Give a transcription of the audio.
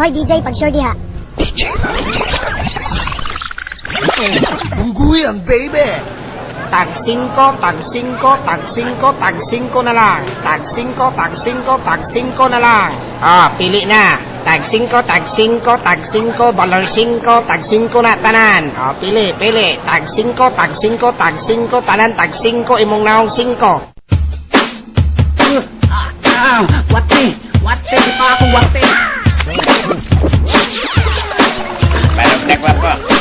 Hoy, DJ, pag-sure diha. Ungguyan, baby! Tag 5, tag 5, tag 5, tag 5 na lang. Tag 5, tag 5, tag 5 na lang. Pili na. Tag 5, tag 5, tag 5, balor 5, tag 5 na tanan. Pili. Tag 5, tag 5, tag 5, tanan, tag 5, imong naong 5. Wate, di pa ako wate. Balog na, guwapo.